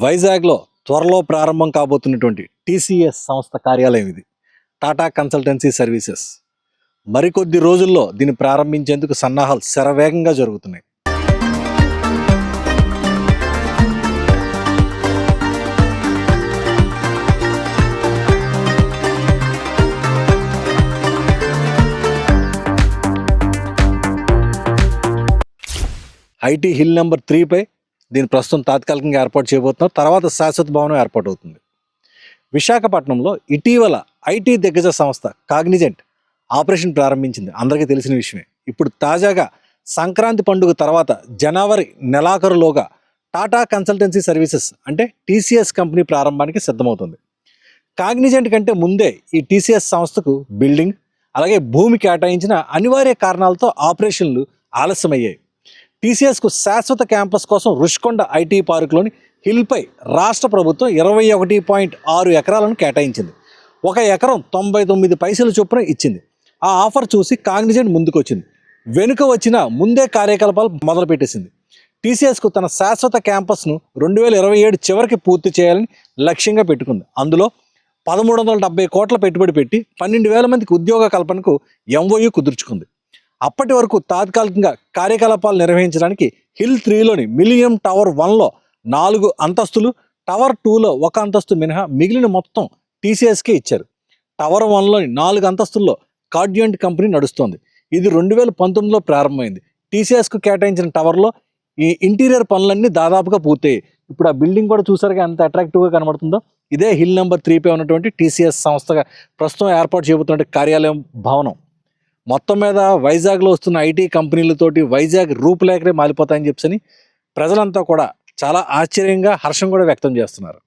వైజాగ్లో త్వరలో ప్రారంభం కాబోతున్నటువంటి టీసీఎస్ సంస్థ కార్యాలయం ఇది. Tata consultancy services. మరికొద్ది రోజుల్లో దీన్ని ప్రారంభించేందుకు సన్నాహాలు శరవేగంగా జరుగుతున్నాయి. ఐటీ హిల్ నెంబర్ 3పై దీని ప్రస్తుతం తాత్కాలికంగా ఏర్పాటు చేయబోతున్నారు. తర్వాత శాశ్వత భవనం ఏర్పాటు అవుతుంది. విశాఖపట్నంలో ఇటీవల ఐటీ దిగ్గజ సంస్థ కాగ్నిజెంట్ ఆపరేషన్ ప్రారంభించింది. అందరికీ తెలిసిన విషయమే. ఇప్పుడు తాజాగా సంక్రాంతి పండుగ తర్వాత జనవరి నెలాఖరులోగా టాటా కన్సల్టెన్సీ సర్వీసెస్ అంటే టీసీఎస్ కంపెనీ ప్రారంభానికి సిద్ధమవుతుంది. కాగ్నిజెంట్ కంటే ముందే ఈ టీసీఎస్ సంస్థకు బిల్డింగ్ అలాగే భూమి కేటాయించిన అనివార్య కారణాలతో ఆపరేషన్లు ఆలస్యమయ్యాయి. టీసీఎస్కు శాశ్వత క్యాంపస్ కోసం రుషికొండ ఐటీ పార్కులోని హిల్పై రాష్ట్ర ప్రభుత్వం 21.6 ఎకరాలను కేటాయించింది. 1 ఎకరం 99 పైసలు చొప్పున ఇచ్చింది. ఆ ఆఫర్ చూసి కాగ్నిజెంట్ ముందుకు వచ్చింది. వెనుక వచ్చిన ముందే కార్యకలాపాలు మొదలుపెట్టేసింది. టీసీఎస్కు తన శాశ్వత క్యాంపస్ను 2027 చివరికి పూర్తి చేయాలని లక్ష్యంగా పెట్టుకుంది. అందులో 1370 కోట్ల పెట్టుబడి పెట్టి 12,000 మందికి ఉద్యోగ కల్పనకు ఎంఓయూ కుదుర్చుకుంది. అప్పటి వరకు తాత్కాలికంగా కార్యకలాపాలు నిర్వహించడానికి హిల్ 3లోని మిలినియం టవర్ 1లో 4 అంతస్తులు, టవర్ 2లో 1 అంతస్తు మినహా మిగిలిన మొత్తం టీసీఎస్కే ఇచ్చారు. టవర్ 1లోని 4 అంతస్తుల్లో కార్డియంట్ కంపెనీ నడుస్తోంది. ఇది 2019లో ప్రారంభమైంది. టీసీఎస్కు కేటాయించిన టవర్లో ఈ ఇంటీరియర్ పనులన్నీ దాదాపుగా పూర్తయ్యాయి. ఇప్పుడు ఆ బిల్డింగ్ కూడా చూసారుగా ఎంత అట్రాక్టివ్గా కనబడుతుందో. ఇదే హిల్ నెంబర్ 3పై ఉన్నటువంటి టీసీఎస్ సంస్థగా ప్రస్తుతం ఏర్పాటు చేయబోతున్న కార్యాలయం భవనం. మొత్తం మీద వైజాగ్లో వస్తున్న ఐటీ కంపెనీలతోటి వైజాగ్ రూపురేఖలే మారిపోతాయని చెప్పని ప్రజలంతా కూడా చాలా ఆశ్చర్యంగా హర్షం కూడా వ్యక్తం చేస్తున్నారు.